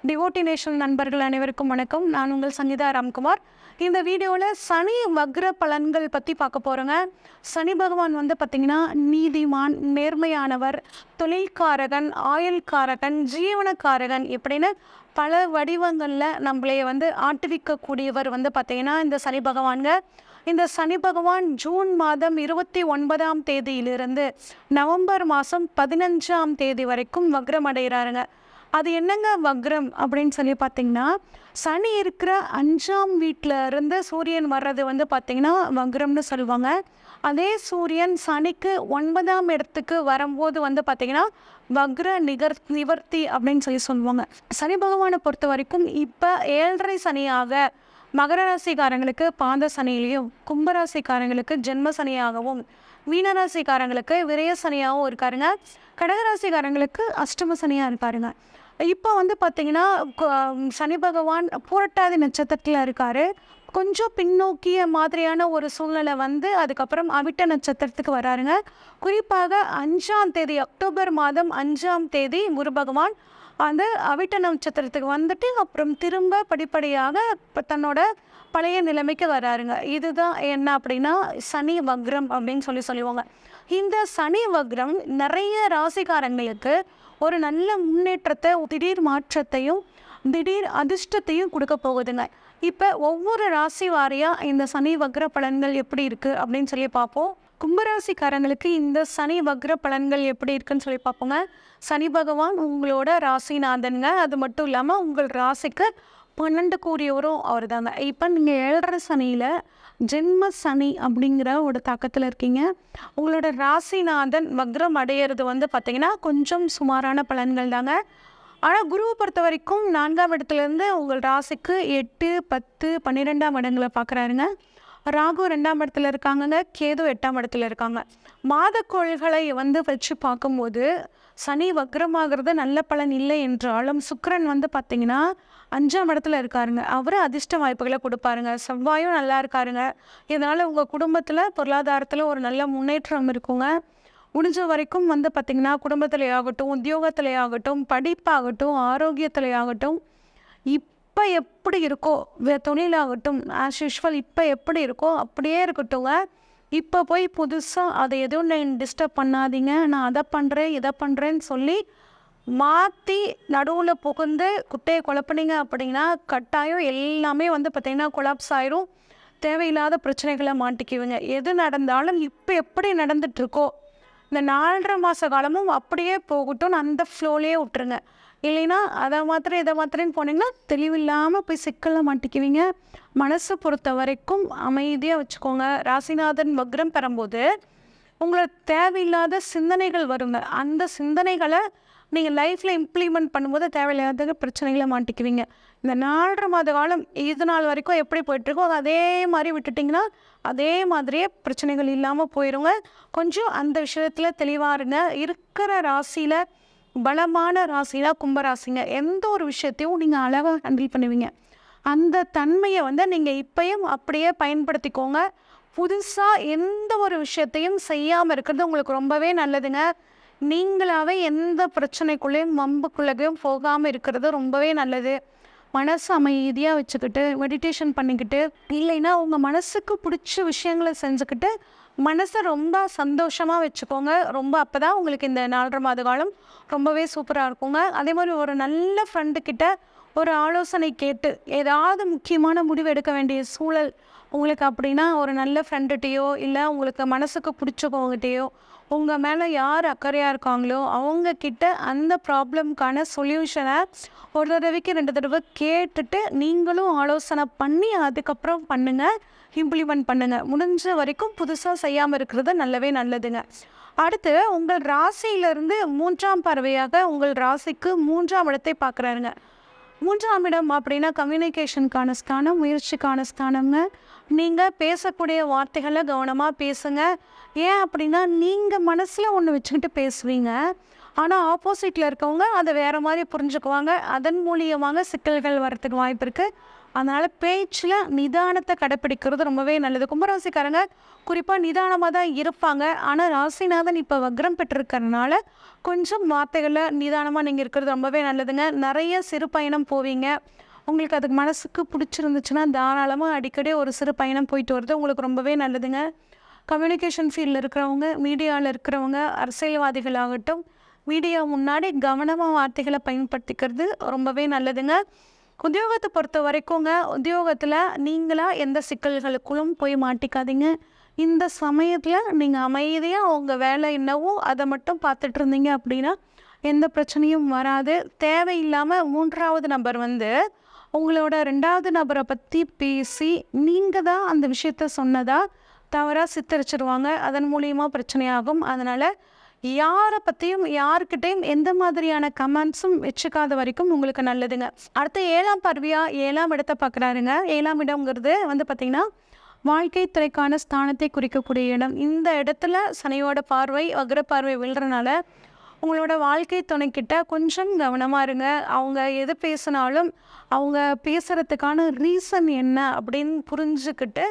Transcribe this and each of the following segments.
டிவோட்டினேஷன் நண்பர்கள் அனைவருக்கும் வணக்கம். நான் உங்கள் சங்கீதா ராம்குமார். இந்த வீடியோவில் சனி வக்ர பலன்கள் பற்றி பார்க்க போகிறோங்க. சனி பகவான் பார்த்திங்கன்னா நீதிமான், நேர்மையானவர், தொழில்காரகன், ஆயுள்காரகன், ஜீவனக்காரகன் இப்படின்னு பல வடிவங்களில் நம்மளே ஆட்டுவிக்கக்கூடியவர் பார்த்திங்கன்னா இந்த சனி பகவான்க. இந்த சனி பகவான் ஜூன் மாதம் 29ஆம் தேதியிலிருந்து நவம்பர் மாதம் 15ஆம் தேதி வரைக்கும் வக்ரம் அடைகிறாருங்க. அது என்னங்க வக்ரம் அப்படின்னு சொல்லி பார்த்தீங்கன்னா, சனி இருக்கிற 5ஆம் வீட்டில் இருந்து சூரியன் வர்றது பார்த்திங்கன்னா வக்ரம்னு சொல்லுவாங்க. அதே சூரியன் சனிக்கு 9ஆம் இடத்துக்கு வரும்போது பார்த்திங்கன்னா வக்ர நிவர்த்தி அப்படின்னு சொல்லுவாங்க. சனி பகவானை பொறுத்த வரைக்கும் இப்போ 7.5 சனியாக மகர ராசிக்காரங்களுக்கு பாத சனியிலையும், கும்பராசிக்காரங்களுக்கு ஜென்ம சனியாகவும், மீனராசிக்காரங்களுக்கு விரய சனியாகவும் இருக்காருங்க. கடகராசிக்காரங்களுக்கு அஷ்டம சனியாக இருக்காருங்க. இப்போ பார்த்திங்கன்னா சனி பகவான் பூரட்டாதி நட்சத்திரத்தில் இருக்கார். கொஞ்சம் பின்னோக்கிய மாதிரியான ஒரு சூழ்நிலை அதுக்கப்புறம் அவிட்ட நட்சத்திரத்துக்கு வராருங்க. குறிப்பாக 5ஆம் தேதி அக்டோபர் மாதம் 5ஆம் தேதி குரு பகவான் அந்த அவிட்ட நட்சத்திரத்துக்கு அப்புறம் திரும்ப படிப்படியாக தன்னோட பழைய நிலைமைக்கு வராருங்க. இதுதான் என்ன அப்படின்னா சனி வக்ரம் அப்படின்னு சொல்லுவாங்க. இந்த சனி வக்ரம் நிறைய ராசிக்காரங்களுக்கு ஒரு நல்ல முன்னேற்றத்தை, திடீர் மாற்றத்தையும் திடீர் அதிர்ஷ்டத்தையும் கொடுக்க போகுதுங்க. இப்போ ஒவ்வொரு ராசி வாரியாக இந்த சனி வக்ர பலன்கள் எப்படி இருக்குது அப்படின்னு சொல்லி பார்ப்போம். கும்பராசிக்காரங்களுக்கு இந்த சனி வக்ர பலன்கள் எப்படி இருக்குன்னு சொல்லி பார்ப்போங்க. சனி பகவான் உங்களோட ராசிநாதனுங்க. அது மட்டும் இல்லாமல் உங்கள் ராசிக்கு 12 கூறியவரும் அவர் தாங்க. இப்போ நீங்கள் 7.5 சனியில் ஜென்ம சனி அப்படிங்கிற ஒரு தாக்கத்தில் இருக்கீங்க. உங்களோட ராசிநாதன் வக்ரம் அடையிறது பார்த்திங்கன்னா கொஞ்சம் சுமாரான பலன்கள் தாங்க. ஆனால் குருவை பொறுத்த வரைக்கும் 4ஆம் இடத்துலேருந்து உங்கள் ராசிக்கு 8, 10, 12ஆம் இடங்களை பார்க்குறாருங்க. ராகு 2ஆம் இடத்துல இருக்காங்கங்க. கேது 8ஆம் இடத்துல இருக்காங்க. மாதக்கோள்களை வச்சு பார்க்கும்போது சனி வக்ரமாகிறது நல்ல பலன் இல்லை என்றாலும் சுக்கிரன் பார்த்திங்கன்னா 5ஆம் இடத்துல இருக்காருங்க. அவர் அதிர்ஷ்ட வாய்ப்புகளை கொடுப்பாருங்க. செவ்வாயும் நல்லா இருக்காருங்க. இதனால் உங்கள் குடும்பத்தில் பொருளாதாரத்தில் ஒரு நல்ல முன்னேற்றம் இருக்குங்க. முடிஞ்ச வரைக்கும் பார்த்திங்கன்னா குடும்பத்திலே ஆகட்டும், உத்தியோகத்திலே ஆகட்டும், படிப்பாகட்டும், ஆரோக்கியத்திலே ஆகட்டும், இப்போ எப்படி இருக்கோ தொழிலாகட்டும் ஆஸ் யூஷுவல் இப்போ எப்படி இருக்கோ அப்படியே இருக்கட்டுங்க. இப்போ போய் புதுசாக அதை எதுவும் டிஸ்டர்ப் பண்ணாதீங்க, நான் அதை பண்ணுறேன் இதை பண்ணுறேன்னு சொல்லி மாற்றி நடுவில் புகுந்து குட்டையை குழப்பினீங்க அப்படின்னா கட்டாயம் எல்லாமே பார்த்திங்கன்னா கொலாப்ஸ் ஆயிரும். தேவையில்லாத பிரச்சனைகளை மாட்டிக்குவீங்க. எது நடந்தாலும் இப்போ எப்படி நடந்துகிட்ருக்கோ இந்த 4.5 மாத காலமும் அப்படியே போகட்டும், அந்த ஃப்ளோலேயே விட்டுருங்க. இல்லைன்னா அதை மாத்திரம் இதை மாத்திரன்னு போனீங்கன்னா தெளிவில்லாமல் போய் சிக்கலில் மாட்டிக்குவீங்க. மனசை பொறுத்த வரைக்கும் அமைதியாக வச்சுக்கோங்க. ராசிநாதன் வக்ரம் பெறும்போது உங்களுக்கு தேவையில்லாத சிந்தனைகள் வருங்க. அந்த சிந்தனைகளை நீங்கள் லைஃப்பில் இம்ப்ளிமெண்ட் பண்ணும்போது தேவையில்லாத பிரச்சனைகளை மாட்டிக்குவீங்க. இந்த 4.5 மாத காலம் இது நாள் வரைக்கும் எப்படி போயிட்டுருக்கோ அதே மாதிரி விட்டுட்டிங்கன்னா அதே மாதிரியே பிரச்சனைகள் இல்லாமல் போயிடுங்க. கொஞ்சம் அந்த விஷயத்தில் தெளிவாக இருங்க. இருக்கிற ராசியில் பலமான ராசினா கும்பராசிங்க. எந்த ஒரு விஷயத்தையும் நீங்கள் அழகாக ஹேண்டில் பண்ணுவீங்க. அந்த தன்மையை நீங்கள் இப்பயும் அப்படியே பயன்படுத்திக்கோங்க. புதுசாக எந்த ஒரு விஷயத்தையும் செய்யாமல் இருக்கிறது உங்களுக்கு ரொம்பவே நல்லதுங்க. நீங்களாகவே எந்த பிரச்சனைக்குள்ளேயும் வம்புக்குள்ளேயும் போகாமல் இருக்கிறது ரொம்பவே நல்லது. மனசு அமைதியாக வச்சுக்கிட்டு மெடிடேஷன் பண்ணிக்கிட்டு, இல்லைன்னா உங்கள் மனசுக்கு பிடிச்ச விஷயங்களை செஞ்சுக்கிட்டு மனசை ரொம்ப சந்தோஷமாக வச்சுக்கோங்க. அப்போ தான் உங்களுக்கு இந்த 4.5 மாத காலம் ரொம்பவே சூப்பராக இருக்குங்க. அதே மாதிரி ஒரு நல்ல ஃப்ரெண்டுக்கிட்ட ஒரு ஆலோசனை கேட்டு ஏதாவது முக்கியமான முடிவு எடுக்க வேண்டிய சூழல் உங்களுக்கு அப்படின்னா ஒரு நல்ல ஃப்ரெண்டுகிட்டையோ இல்லை உங்களுக்கு மனசுக்கு பிடிச்சவங்ககிட்டையோ உங்கள் மேலே யார் அக்கறையாக இருக்காங்களோ அவங்கக்கிட்ட அந்த ப்ராப்ளம்க்கான சொல்யூஷனை ஒரு தடவைக்கு 2 தடவை கேட்டுட்டு நீங்களும் ஆலோசனை பண்ணி அதுக்கப்புறம் பண்ணுங்கள், இம்ப்ளிமெண்ட் பண்ணுங்கள். முடிஞ்ச வரைக்கும் புதுசாக செய்யாமல் இருக்கிறது நல்லதுங்க. அடுத்து உங்கள் ராசியிலிருந்து 3ஆம் பார்வையாக உங்கள் ராசிக்கு 3ஆம் இடத்தை பார்க்குறாருங்க. 3ஆம் இடம் அப்படின்னா கம்யூனிகேஷனுக்கான ஸ்தானம், முயற்சிக்கான ஸ்தானங்க. நீங்கள் பேசக்கூடிய வார்த்தைகளை கவனமாக பேசுங்க. ஏன் அப்படின்னா நீங்கள் மனசில் ஒன்று வச்சுக்கிட்டு பேசுவீங்க, ஆனால் ஆப்போசிட்டில் இருக்கவங்க அதை வேறு மாதிரி புரிஞ்சுக்குவாங்க. அதன் மூலியமாக சிக்கல்கள் வரத்துக்கு வாய்ப்பு இருக்குது. அதனால் பேச்சில் நிதானத்தை கடைப்பிடிக்கிறது ரொம்பவே நல்லது. கும்பராசிக்காரங்க குறிப்பாக நிதானமாக தான் இருப்பாங்க. ஆனால் ராசிநாதன் இப்போ வக்ரம் பெற்றிருக்கிறதுனால கொஞ்சம் வார்த்தைகளில் நிதானமாக நீங்கள் இருக்கிறது ரொம்பவே நல்லதுங்க. நிறைய சிறு பயணம் போவீங்க. உங்களுக்கு அதுக்கு மனசுக்கு பிடிச்சிருந்துச்சுன்னா தாராளமாக அடிக்கடி ஒரு சிறு பயணம் போயிட்டு வருது உங்களுக்கு ரொம்பவே நல்லதுங்க. கம்யூனிகேஷன் ஃபீல்டில் இருக்கிறவங்க, மீடியாவில் இருக்கிறவங்க, அரசியல்வாதிகள் ஆகட்டும், மீடியா முன்னாடி கவனமாக வார்த்தைகளை பயன்படுத்திக்கிறது ரொம்பவே நல்லதுங்க. உத்தியோகத்தை பொறுத்த வரைக்குங்க, உத்தியோகத்தில் நீங்களாக எந்த சிக்கல்களுக்குள்ளும் போய் மாட்டிக்காதீங்க. இந்த சமயத்தில் நீங்கள் அமைதியாக உங்கள் வேலை என்னவோ அதை மட்டும் பார்த்துட்டு இருந்தீங்க அப்படின்னா எந்த பிரச்சனையும் வராது. தேவையில்லாமல் 3வது நபர் உங்களோட 2வது நபரை பற்றி பேசி நீங்கள் தான் அந்த விஷயத்த சொன்னதா தவறாக சித்தரிச்சிருவாங்க. அதன் மூலியமாக பிரச்சனையாகும். அதனால் யாரை பற்றியும் யாருக்கிட்டையும் எந்த மாதிரியான கமெண்ட்ஸும் வச்சுக்காத வரைக்கும் உங்களுக்கு நல்லதுங்க. அடுத்து 7ஆம் பார்வையாக 7ஆம் இடத்தை பார்க்குறாருங்க. 7ஆம் இடம்ங்கிறது பார்த்திங்கன்னா வாழ்க்கை துறைக்கான ஸ்தானத்தை குறிக்கக்கூடிய இடம். இந்த இடத்துல சனியோட பார்வை வக்ர பார்வை விழுறனால உங்களோட வாழ்க்கை துணைக்கிட்ட கொஞ்சம் கவனமாக இருங்க. அவங்க எது பேசினாலும் அவங்க பேசுகிறதுக்கான ரீசன் என்ன அப்படின்னு புரிஞ்சுக்கிட்டு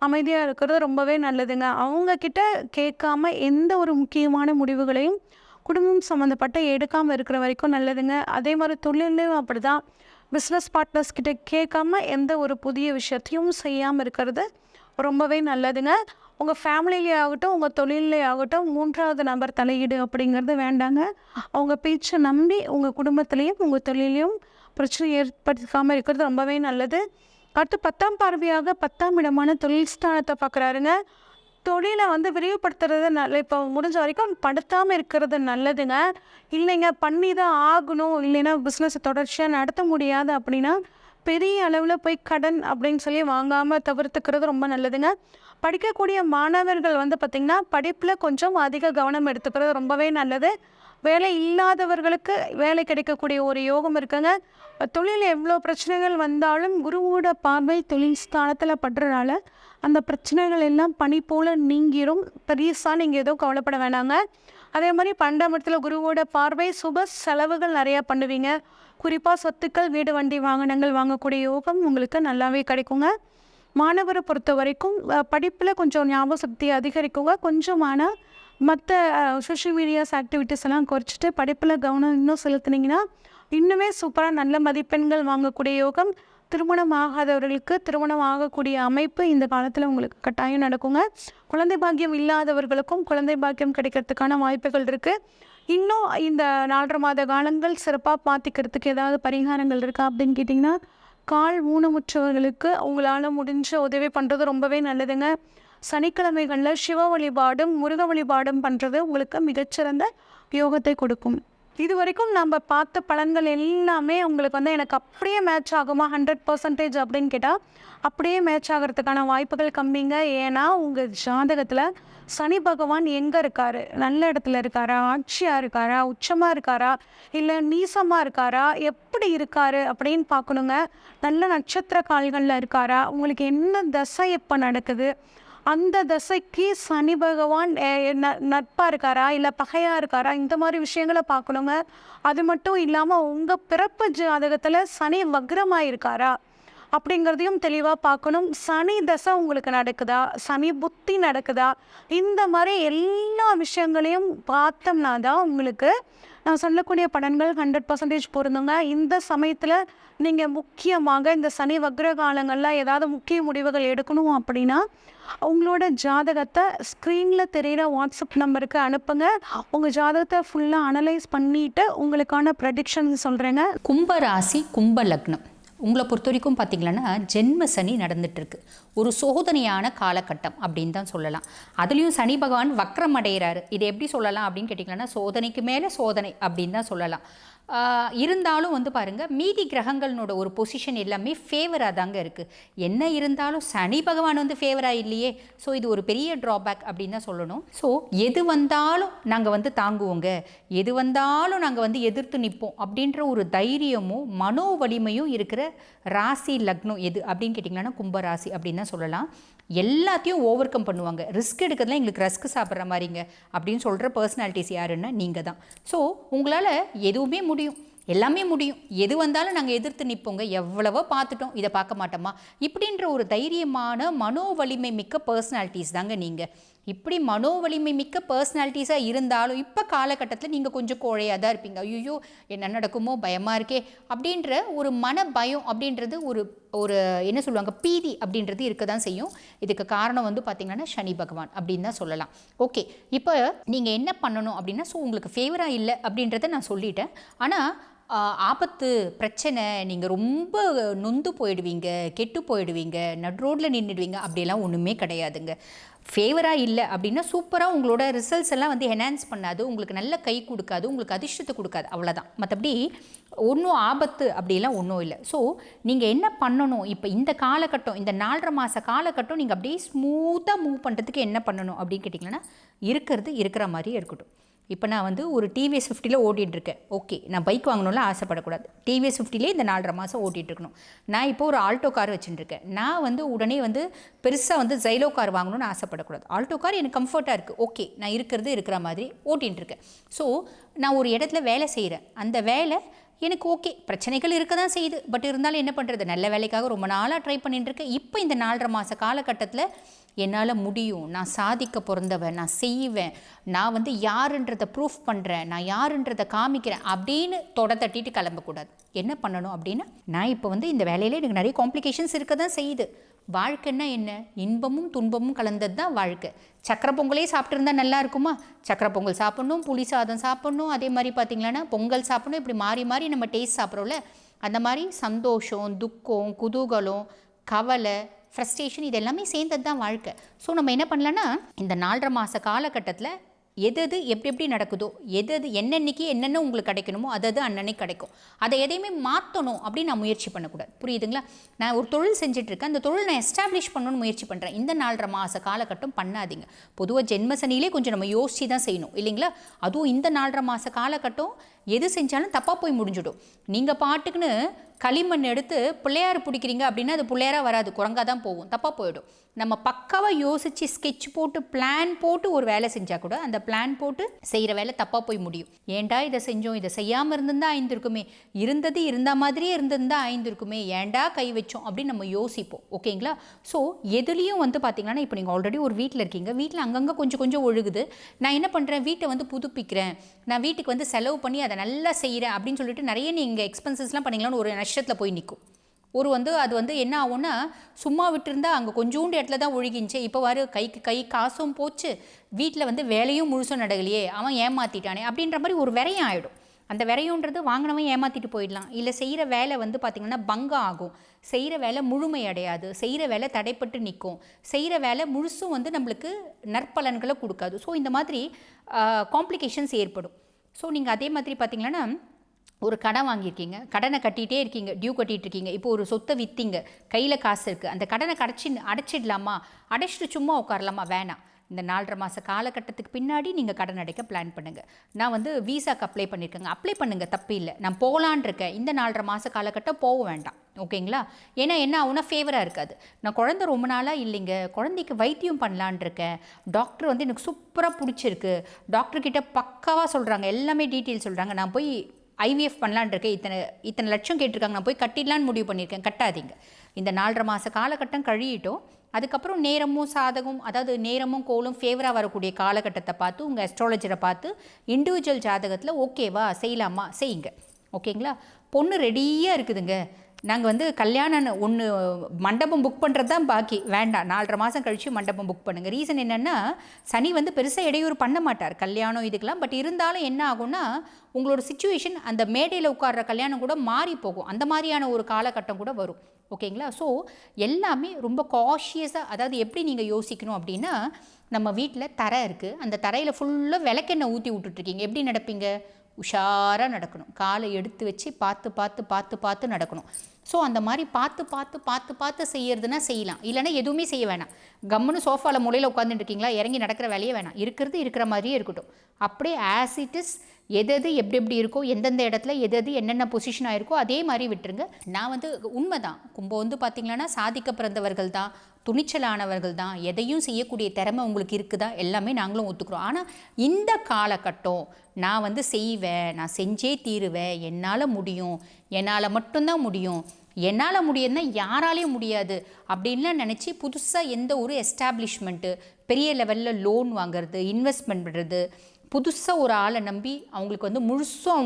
அமைதியாக இருக்கிறது ரொம்பவே நல்லதுங்க. அவங்கக்கிட்ட கேட்காம எந்த ஒரு முக்கியமான முடிவுகளையும் குடும்பம் சம்மந்தப்பட்ட எடுக்காமல் இருக்கிற வரைக்கும் நல்லதுங்க. அதே மாதிரி தொழிலையும் அப்படி தான். பிஸ்னஸ் பார்ட்னர்ஸ் கிட்ட கேட்காம எந்த ஒரு புதிய விஷயத்தையும் செய்யாமல் இருக்கிறது ரொம்பவே நல்லதுங்க. உங்கள் ஃபேமிலியிலே ஆகட்டும், உங்கள் தொழிலே ஆகட்டும் 3வது நபர் தலையீடு அப்படிங்கிறது வேண்டாங்க. அவங்க பேச்சை நம்பி உங்கள் குடும்பத்துலேயும் உங்கள் தொழிலையும் பிரச்சனை ஏற்படுத்தாமல் இருக்கிறது ரொம்பவே நல்லது. அடுத்து 10ஆம் பார்வையாக 10ஆம் இடமான தொழில் ஸ்தானத்தை பார்க்குறாருங்க. தொழிலை விரிவுபடுத்துறது இப்போ முடிஞ்ச வரைக்கும் படுத்தாமல் இருக்கிறது நல்லதுங்க. இல்லைங்க பண்ணி தான் ஆகணும், இல்லைன்னா பிஸ்னஸை தொடர்ச்சியாக நடத்த முடியாது அப்படின்னா பெரிய அளவில் போய் கடன் அப்படின்னு சொல்லி வாங்காமல் தவிர்த்துக்கிறது ரொம்ப நல்லதுங்க. படிக்கக்கூடிய மாணவர்கள் பார்த்திங்கன்னா படிப்பில் கொஞ்சம் அதிக கவனம் எடுத்துக்கிறது ரொம்பவே நல்லது. வேலை இல்லாதவர்களுக்கு வேலை கிடைக்கக்கூடிய ஒரு யோகம் இருக்குங்க. தொழில் எவ்வளோ பிரச்சனைகள் வந்தாலும் குருவோட பார்வை தொழில் ஸ்தானத்தில் படுறதுனால அந்த பிரச்சனைகள் எல்லாம் பனி போல் நீங்கிரும். பெருசாக நீங்கள் எதுவும் கவலைப்பட வேணாங்க. அதே மாதிரி 12ஆம் இடத்துல குருவோட பார்வை சுப செலவுகள் நிறையா பண்ணுவீங்க. குறிப்பாக சொத்துக்கள், வீடு, வண்டி, வாகனங்கள் வாங்கக்கூடிய யோகம் உங்களுக்கு நல்லாவே கிடைக்குங்க. மாணவரை பொறுத்த வரைக்கும் படிப்பில் கொஞ்சம் ஞாபக சக்தி அதிகரிக்குங்க. கொஞ்சமான மற்ற சோஷியல் மீடியாஸ் ஆக்டிவிட்டீஸ் எல்லாம் குறைச்சிட்டு படிப்பில் கவனம் இன்னும் செலுத்துனீங்கன்னா இன்னுமே சூப்பராக நல்ல மதிப்பெண்கள் வாங்கக்கூடிய யோகம். திருமணம் ஆகாதவர்களுக்கு திருமணம் ஆகக்கூடிய அமைப்பு இந்த காலத்தில் உங்களுக்கு கட்டாயம் நடக்குங்க. குழந்தை பாக்கியம் இல்லாதவர்களுக்கும் குழந்தை பாக்கியம் கிடைக்கிறதுக்கான வாய்ப்புகள் இருக்குது. இன்னும் இந்த 4.5 மாத காலங்கள் சிறப்பாக மாற்றிக்கிறதுக்கு ஏதாவது பரிகாரங்கள் இருக்கா அப்படின்னு கேட்டிங்கன்னா, கால் ஊனமுற்றவர்களுக்கு உங்களால் முடிஞ்ச உதவி பண்ணுறது ரொம்பவே நல்லதுங்க. சனிக்கிழமைகளில் சிவ வழிபாடும் முருக வழிபாடும் பண்ணுறது உங்களுக்கு மிகச்சிறந்த யோகத்தை கொடுக்கும். இது வரைக்கும் நம்ம பார்த்த பலன்கள் எல்லாமே உங்களுக்கு எனக்கு அப்படியே மேட்ச் ஆகுமா 100% அப்படின்னு கேட்டால் அப்படியே மேட்ச் ஆகிறதுக்கான வாய்ப்புகள் கம்மிங்க. ஏன்னா உங்கள் ஜாதகத்தில் சனி பகவான் எங்கே இருக்கார், நல்ல இடத்துல இருக்காரா, ஆட்சியாக இருக்காரா, உச்சமாக இருக்காரா, இல்லை நீசமாக இருக்காரா, எப்படி இருக்காரு அப்படின்னு பார்க்கணுங்க. நல்ல நட்சத்திர கால்களில் இருக்காரா, உங்களுக்கு என்ன தசை எப்போ நடக்குது, அந்த தசைக்கு சனி பகவான் நட்பாக இருக்காரா இல்லை பகையாக இருக்காரா, இந்த மாதிரி விஷயங்களை பார்க்கணுங்க. அது மட்டும் இல்லாமல் உங்கள் பிறப்பு ஜாதகத்தில் சனி வக்ரமாக இருக்காரா அப்படிங்கிறதையும் தெளிவாக பார்க்கணும். சனி தசை உங்களுக்கு நடக்குதா, சனி புத்தி நடக்குதா, இந்த மாதிரி எல்லா விஷயங்களையும் பார்த்தோம்னா தான் உங்களுக்கு நான் சொல்லக்கூடிய பலன்கள் 100% பொருந்துங்க. இந்த சமயத்தில் நீங்கள் முக்கியமாக இந்த சனி வக்ர காலங்களில் ஏதாவது முக்கிய முடிவுகள் எடுக்கணும் அப்படின்னா உங்களோட ஜாதகத்தை ஸ்க்ரீனில் தெரிகிற வாட்ஸ்அப் நம்பருக்கு அனுப்புங்க. உங்கள் ஜாதகத்தை ஃபுல்லாக அனலைஸ் பண்ணிவிட்டு உங்களுக்கான ப்ரெடிக்ஷன்ஸ் சொல்கிறேங்க. கும்பராசி கும்ப லக்னம் உங்களை பொறுத்த வரைக்கும் பார்த்திங்கன்னா ஜென்ம சனி நடந்துகிட்ருக்கு. ஒரு சோதனையான காலகட்டம் அப்படின்னு தான் சொல்லலாம். அதுலேயும் சனி பகவான் வக்ரம் அடைகிறாரு. இது எப்படி சொல்லலாம் அப்படின்னு கேட்டிங்கன்னா சோதனைக்கு மேலே சோதனை அப்படின்னு தான் சொல்லலாம். இருந்தாலும் பாருங்கள் மீதி கிரகங்களோட ஒரு பொசிஷன் எல்லாமே ஃபேவராக தாங்க இருக்குது. என்ன இருந்தாலும் சனி பகவான் ஃபேவராக இல்லையே. ஸோ இது ஒரு பெரிய ட்ராபேக் அப்படின்னு தான் சொல்லணும். ஸோ எது வந்தாலும் நாங்கள் தாங்குவோங்க, எது வந்தாலும் நாங்கள் எதிர்த்து நிற்போம் அப்படின்ற ஒரு தைரியமும் மனோ வலிமையும் இருக்கிற ராசி லக்னம் எது அப்படின்னு கேட்டிங்கன்னா கும்பராசி அப்படின்னு தான் சொல்லலாம். எல்லாத்தையும் ஓவர் கம் பண்ணுவாங்க. ரிஸ்க் எடுக்கிறதுலாம் எங்களுக்கு ரஸ்க் சாப்பிட்ற மாதிரிங்க அப்படின்னு சொல்கிற பர்சனாலிட்டிஸ் யாருன்னா நீங்கள் தான். ஸோ உங்களால் எதுவுமே முடியும். எல்லாமே முடியும், எது வந்தாலும் நாங்கள் எதிர்த்து நிற்போங்க, எவ்வளவோ பார்த்துட்டோம், இதை பார்க்க மாட்டோமா இப்படின்ற ஒரு தைரியமான மனோ வலிமை மிக்க பர்சனாலிட்டிஸ் தாங்க நீங்கள். இப்படி மனோ வலிமை மிக்க பர்சனாலிட்டிஸாக இருந்தாலும் இப்போ காலகட்டத்தில் நீங்கள் கொஞ்சம் கோழையாக தான் இருப்பீங்க. ஐயோ என்ன நடக்குமோ பயமாக இருக்கே அப்படின்ற ஒரு மன பயம் அப்படின்றது ஒரு ஒரு என்ன சொல்லுவாங்க பீதி அப்படின்றது இருக்க தான் செய்யும். இதுக்கு காரணம் வந்து பார்த்திங்கன்னா சனி பகவான் அப்படின்னு தான் சொல்லலாம். ஓகே, இப்போ நீங்கள் என்ன பண்ணணும் அப்படின்னா, ஸோ உங்களுக்கு ஃபேவராக இல்லை அப்படின்றத நான் சொல்லிட்டேன். ஆனால் ஆபத்து பிரச்சனை, நீங்கள் ரொம்ப நொந்து போயிடுவீங்க, கெட்டு போயிடுவீங்க, நட் ரோட்டில் நின்றுடுவீங்க அப்படியெல்லாம் ஒன்றுமே கிடையாதுங்க. ஃபேவராக இல்லை அப்படின்னா சூப்பராக உங்களோட ரிசல்ட்ஸ் எல்லாம் வந்து என்ஹான்ஸ் பண்ணாது, உங்களுக்கு நல்ல கை கொடுக்காது, உங்களுக்கு அதிர்ஷ்டத்தை கொடுக்காது, அவ்வளோதான். மற்றபடி ஒன்றும் ஆபத்து அப்படிலாம் ஒன்றும் இல்லை. ஸோ நீங்கள் என்ன பண்ணணும் இப்போ இந்த காலகட்டம், இந்த 4.5 மாத காலகட்டம் நீங்கள் அப்படியே ஸ்மூத்தாக மூவ் பண்ணுறதுக்கு என்ன பண்ணணும் அப்படின்னு கேட்டிங்கன்னா, இருக்கிற மாதிரியே இருக்கட்டும். இப்போ நான் வந்து ஒரு டிவிஎஸ் 50ல் ஓட்டிகிட்ருக்கேன். ஓகே, நான் பைக் வாங்கணும்ல ஆசைப்படக்கூடாது, டிவிஎஸ் 50லே இந்த 4.5 மாதம் ஓட்டிகிட்ருக்கணும். நான் இப்போ ஒரு ஆல்டோ கார் வச்சுட்டுருக்கேன். நான் வந்து உடனே வந்து பெருசாக வந்து ஜைலோ கார் வாங்கணும்னு ஆசைப்படக்கூடாது. ஆல்டோ கார் எனக்கு கம்ஃபர்ட்டாக இருக்குது. ஓகே, நான் இருக்கிற மாதிரி ஓட்டிகிட்ருக்கேன். ஸோ நான் ஒரு இடத்துல வேலை செய்கிறேன், அந்த வேலை எனக்கு ஓகே, பிரச்சனைகள் இருக்க தான் செய்யுது, பட் இருந்தாலும் என்ன பண்ணுறது, நல்ல வேலைக்காக ரொம்ப நாளாக ட்ரை பண்ணிட்டுருக்கேன். இப்போ இந்த 4.5 மாத காலகட்டத்தில் என்னால் முடியும், நான் சாதிக்க பிறந்தவன், நான் செய்வேன், நான் வந்து யாருன்றதை ப்ரூஃப் பண்ணுறேன், நான் யாருன்றதை காமிக்கிறேன் அப்படின்னு தட்டிட்டு கிளம்பக்கூடாது. என்ன பண்ணணும் அப்படின்னா, நான் இப்போ வந்து இந்த வேலையில் எனக்கு நிறைய காம்ப்ளிகேஷன்ஸ் இருக்க தான் செய்யுது. வாழ்க்கைன்னா என்ன, இன்பமும் துன்பமும் கலந்தது தான் வாழ்க்கை. சக்கரை பொங்கலே சாப்பிட்ருந்தா நல்லா இருக்குமா? சக்கரை பொங்கல் சாப்பிட்ணும், புளி சாதம் சாப்பிட்ணும், அதே மாதிரி பார்த்திங்களான்னா பொங்கல் சாப்பிட்ணும், இப்படி மாறி மாறி நம்ம டேஸ்ட் சாப்பிட்றோம்ல, அந்த மாதிரி சந்தோஷம், துக்கம், குதூகலம், கவலை, ஃப்ரஸ்ட்ரேஷன், இது எல்லாமே சேர்ந்தது தான் வாழ்க்கை. ஸோ நம்ம என்ன பண்ணலான்னா, இந்த 4.5 மாத காலகட்டத்தில் எது எப்படி நடக்குதோ, எது என்னென்னைக்கு என்னென்ன உங்களுக்கு கிடைக்கணுமோ அது அன்னன்னைக்கு கிடைக்கும். அதை எதையுமே மாற்றணும் அப்படின்னு நான் முயற்சி பண்ணக்கூடாது. புரியுதுங்களா? நான் ஒரு தொழில் செஞ்சிட்ருக்கேன், அந்த தொழில் நான் எஸ்டாப்ளிஷ் பண்ணணும்னு முயற்சி பண்ணுறேன். இந்த 4.5 மாத காலகட்டம் பண்ணாதீங்க. பொதுவாக ஜென்மசனிலே கொஞ்சம் நம்ம யோசிச்சு தான் செய்யணும் இல்லைங்களா? அதுவும் இந்த 4.5 மாத காலகட்டம் எது செஞ்சாலும் தப்பாக போய் முடிஞ்சிடும். நீங்கள் பாட்டுக்குன்னு களிமண் எடுத்து பிள்ளையார் பிடிக்கிறீங்க அப்படின்னா அது பிள்ளையாராக வராது, குரங்காக தான் போகும், தப்பாக போயிடும். நம்ம பக்காவாக யோசித்து ஸ்கெட்ச் போட்டு பிளான் போட்டு ஒரு வேலை செஞ்சால் கூட அந்த பிளான் போட்டு செய்கிற வேலை தப்பாக போய் முடியும். ஏன்டா இதை செஞ்சோம், இதை செய்யாமல் இருந்திருந்தா ஆய்ந்திருக்குமே, இருந்த மாதிரியே இருந்திருந்தா ஆய்ந்திருக்குமே, ஏன்டா கை வச்சோம் அப்படின்னு நம்ம யோசிப்போம். ஓகேங்களா? ஸோ எதுலேயும் வந்து பார்த்திங்கன்னா, இப்போ நீங்கள் ஆல்ரெடி ஒரு வீட்டில் இருக்கீங்க, வீட்டில் அங்கங்கே கொஞ்சம் ஒழுகுது, நான் என்ன பண்ணுறேன், வீட்டை வந்து புதுப்பிக்கிறேன், நான் வீட்டுக்கு வந்து செலவு பண்ணி அதை நல்லா செய்கிறேன் அப்படின்னு சொல்லிட்டு நிறைய நீங்கள் எக்ஸ்பென்சஸ்லாம் பண்ணிங்களான்னு ஒரு நஷ்டத்தில் போய் நிற்கும். அது வந்து என்ன ஆகும்னா, சும்மா விட்டுருந்தா அங்கே கொஞ்சோண்டு இடத்துல தான் ஒழுகிஞ்சு, இப்போ கைக்கு கை காசும் போச்சு, வீட்டில் வந்து வேலையும் முழுசும் நடக்கலையே, அவன் ஏமாற்றிட்டானே அப்படின்ற மாதிரி ஒரு விரையம் ஆகிடும். அந்த விரையன்றது வாங்கினவன் ஏமாற்றிட்டு போயிடலாம், இல்லை செய்கிற வேலை வந்து பார்த்திங்கன்னா பங்கம் ஆகும், செய்கிற வேலை முழுமை அடையாது, செய்கிற வேலை தடைப்பட்டு நிற்கும், செய்கிற வேலை முழுசும் வந்து நம்மளுக்கு நற்பலன்களை கொடுக்காது. ஸோ இந்த மாதிரி காம்ப்ளிகேஷன்ஸ் ஏற்படும். ஸோ நீங்கள் அதே மாதிரி பார்த்திங்கன்னா, ஒரு கடன் வாங்கியிருக்கீங்க, கடனை கட்டிகிட்டே இருக்கீங்க, டியூ கட்டிகிட்டு இருக்கீங்க, இப்போ ஒரு சொத்தை விற்றீங்க, கையில் காசு இருக்குது, அந்த கடனை அடைச்சிடலாமா, அடைச்சிட்டு சும்மா உட்காரலாமா? வேணாம். இந்த 4.5 மாத காலகட்டத்துக்கு பின்னாடி நீங்கள் கடன் அடைக்க பிளான் பண்ணுங்கள். நான் வந்து வீசாக்கு அப்ளை பண்ணியிருக்கேங்க, அப்ளை பண்ணுங்கள், தப்பு இல்லை. நான் போகலான் இருக்கேன், இந்த 4.5 மாத காலகட்டம் போக வேண்டாம். ஓகேங்களா? ஏன்னா என்ன ஆகுனா ஃபேவராக இருக்காது. நான் குழந்தை ரொம்ப நாளாக இல்லைங்க, குழந்தைக்கு வைத்தியம் பண்ணலான் இருக்கேன், டாக்டர் வந்து எனக்கு சூப்பராக பிடிச்சிருக்கு, டாக்டர்கிட்ட பக்காவாக சொல்கிறாங்க, எல்லாமே டீட்டெயில் சொல்கிறாங்க, நான் போய் ஐவிஎஃப் பண்ணலான் இருக்கேன், இத்தனை லட்சம் கேட்டிருக்காங்க, நான் போய் கட்டிடலான்னு முடிவு பண்ணியிருக்கேன். கட்டாதீங்க. இந்த 4.5 மாத காலகட்டம் கழியிட்டோம், அதுக்கப்புறம் நேரமும் சாதகம், அதாவது நேரமும் கோலும் ஃபேவராக வரக்கூடிய காலகட்டத்தை பார்த்து உங்கள் அஸ்ட்ராலஜரை பார்த்து இண்டிவிஜுவல் ஜாதகத்தில் ஓகேவா செய்யலாமா செய்யுங்க. ஓகேங்களா? பொண்ணு ரெடியாக இருக்குதுங்க, நாங்கள் வந்து கல்யாணம் ஒன்று மண்டபம் புக் பண்ணுறது தான் பாக்கி, வேண்டாம், 4.5 மாதம் கழித்து மண்டபம் புக் பண்ணுங்கள். ரீசன் என்னென்னா, சனி வந்து பெருசாக இடையூறு பண்ண மாட்டார் கல்யாணம் இதுக்கெல்லாம், பட் இருந்தாலும் என்ன ஆகும்னா, உங்களோட சிச்சுவேஷன் அந்த மேடையில் உட்கார்ற கல்யாணம் கூட மாறி போகும், அந்த மாதிரியான ஒரு காலகட்டம் கூட வரும். ஓகேங்களா? ஸோ எல்லாமே ரொம்ப காஷியஸாக, அதாவது எப்படி நீங்கள் யோசிக்கணும் அப்படின்னா, நம்ம வீட்டில் தரை இருக்குது, அந்த தரையில் ஃபுல்லாக விளக்கெண்ணெய் ஊற்றி விட்டுட்ருக்கீங்க, எப்படி நடப்பீங்க? உஷாராக நடக்கணும், காலை எடுத்து வச்சு பார்த்து நடக்கணும். ஸோ அந்த மாதிரி பார்த்து செய்யறதுனா செய்யலாம், இல்லைனா எதுவுமே செய்ய வேணாம். கம்முன்னு சோஃபாவில் மூலையில் உட்காந்துட்டு இருக்கீங்களா, இறங்கி நடக்கிற வேலையே வேணாம், இருக்கிறது இருக்கிற மாதிரியே இருக்கட்டும். அப்படியே ஆஸ் இட் இஸ் எது எது எப்படி எப்படி இருக்கோ, எந்தெந்த இடத்துல எது எது என்னென்ன பொசிஷன் ஆயிருக்கோ அதே மாதிரி விட்டுருங்க. நான் வந்து உண்மைதான், கும்பம் வந்து பார்த்திங்கன்னா சாதிக்க பிறந்தவர்கள் தான், துணிச்சலானவர்கள் தான், எதையும் செய்யக்கூடிய திறமை உங்களுக்கு இருக்குதா, எல்லாமே நாங்களும் ஒத்துக்கிறோம். ஆனால் இந்த காலகட்டம் நான் வந்து செய்வேன், நான் செஞ்சே தீருவேன், என்னால் முடியும், என்னால் மட்டும்தான் முடியும், என்னால் முடியும்னா யாராலையும் முடியாது அப்படின்லாம் நினச்சி புதுசாக எந்த ஒரு எஸ்டாப்ளிஷ்மெண்ட்டு, பெரிய லெவலில் லோன் வாங்குறது, இன்வெஸ்ட்மெண்ட் பண்ணுறது, புதுசாக ஒரு ஆளை நம்பி அவங்களுக்கு வந்து முழுசும்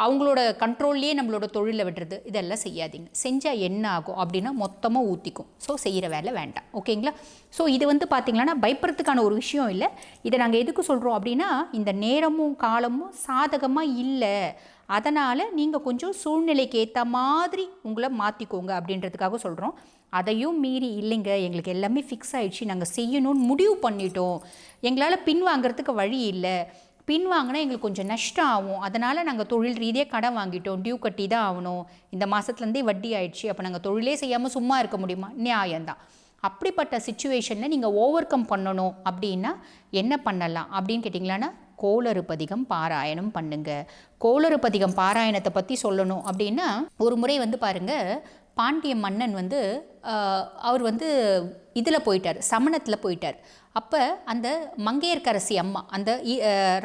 அவங்களோட கண்ட்ரோல்லையே நம்மளோட தொழிலை விடுறது, இதெல்லாம் செய்யாதீங்க. செஞ்சால் என்ன ஆகும் அப்படின்னா மொத்தமாக ஊற்றிக்கும். ஸோ செய்கிற வேலை வேண்டாம். ஓகேங்களா? ஸோ இது வந்து பார்த்திங்கன்னா பயப்படுறதுக்கான ஒரு விஷயம் இல்லை. இதை நாங்கள் எதுக்கு சொல்கிறோம் அப்படின்னா, இந்த நேரமும் காலமும் சாதகமாக இல்லை, அதனால் நீங்கள் கொஞ்சம் சூழ்நிலைக்கு ஏற்ற மாதிரி உங்களை மாற்றிக்கோங்க அப்படின்றதுக்காக சொல்கிறோம். அதையும் மீறி இல்லைங்க, எங்களுக்கு எல்லாமே ஃபிக்ஸ் ஆகிடுச்சு, நாங்கள் செய்யணும்னு முடிவு பண்ணிட்டோம், எங்களால் பின் வாங்கிறதுக்கு வழி இல்லை, பின் வாங்கினா எங்களுக்கு கொஞ்சம் நஷ்டம் ஆகும், அதனால் நாங்கள் தொழில் ரீதியாக கடன் வாங்கிட்டோம், டியூ கட்டி தான் ஆகணும், இந்த மாதத்துலேருந்தே வட்டி ஆயிடுச்சு, அப்போ நாங்கள் தொழிலே செய்யாமல் சும்மா இருக்க முடியுமா? நியாயம்தான். அப்படிப்பட்ட சுச்சுவேஷனில் நீங்கள் ஓவர் கம் பண்ணணும் அப்படின்னா என்ன பண்ணலாம் அப்படின்னு கேட்டிங்களான்னா, கோளறுபதிகம் பாராயணம் பண்ணுங்க. கோளறுபதிகம் பாராயணத்தை பற்றி சொல்லணும் அப்படின்னா, ஒரு முறை வந்து பாருங்கள், பாண்டிய மன்னன் வந்து அவர் வந்து இதில் போயிட்டார், சமணத்தில் போயிட்டார். அப்போ அந்த மங்கையர்க்கரசி அம்மா, அந்த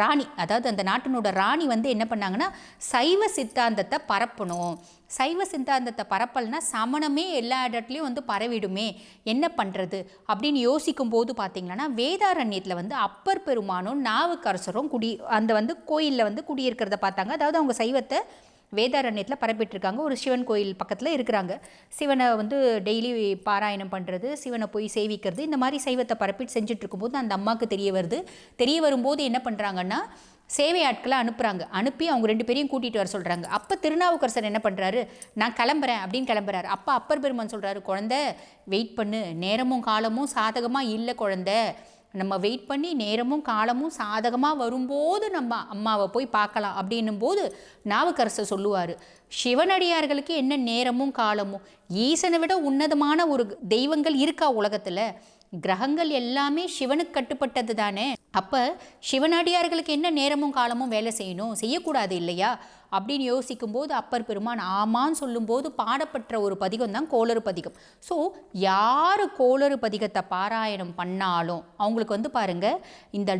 ராணி, அதாவது அந்த நாட்டினோட ராணி வந்து என்ன பண்ணாங்கன்னா, சைவ சித்தாந்தத்தை பரப்பணும், சைவ சித்தாந்தத்தை பரப்பல்னா சமணமே எல்லா இடத்துலையும் வந்து பரவிடுமே, என்ன பண்ணுறது அப்படின்னு யோசிக்கும் போது பார்த்திங்கன்னா, வேதாரண்யத்தில் வந்து அப்பர் பெருமானும் நாவுக்கரசரும் அந்த வந்து கோயிலில் வந்து குடியிருக்கிறத பார்த்தாங்க. அதாவது அவங்க சைவத்தை வேதாரண்யத்தில் பரப்பிட்டுருக்காங்க. ஒரு சிவன் கோயில் பக்கத்தில் இருக்கிறாங்க. சிவனை வந்து டெய்லி பாராயணம் பண்ணுறது, சிவனை போய் சேவிக்கிறது, இந்த மாதிரி சைவத்தை பரப்பிட்டு செஞ்சுட்டு இருக்கும்போது அந்த அம்மாவுக்கு தெரிய வருது. தெரிய வரும்போது என்ன பண்ணுறாங்கன்னா, சேவை ஆட்களை அனுப்புகிறாங்க. அனுப்பி அவங்க 2 பேரையும் கூட்டிகிட்டு வர சொல்கிறாங்க. அப்போ திருநாவுக்கரசர் என்ன பண்ணுறாரு, நான் கிளம்புறேன் அப்படின்னு கிளம்புறாரு. அப்போ அப்பர் பெருமான் சொல்கிறாரு, குழந்தை வெயிட் பண்ணு, நேரமும் காலமும் சாதகமாக இல்லை குழந்தை, நம்ம வெயிட் பண்ணி நேரமும் காலமும் சாதகமாக வரும்போது நம்ம அம்மாவை போய் பார்க்கலாம் அப்படின்னும் போது நாவுக்கரசர் சொல்லுவார், சிவனடியார்களுக்கு என்ன நேரமும் காலமும், ஈசனை விட உன்னதமான ஒரு தெய்வங்கள் இருக்கா உலகத்தில், கிரகங்கள் எல்லாமே சிவனுக்கு கட்டுப்பட்டது தானே, அப்போ சிவனடியார்களுக்கு என்ன நேரமும் காலமும் வேலை செய்யணும், செய்யக்கூடாது இல்லையா அப்படின்னு யோசிக்கும்போது அப்பர் பெருமான் ஆமான்னு சொல்லும்போது பாடப்பட்ட ஒரு பதிகம் தான் கோளறு பதிகம். ஸோ யார் கோளறு பதிகத்தை பாராயணம் பண்ணாலும் அவங்களுக்கு வந்து பாருங்கள், இந்த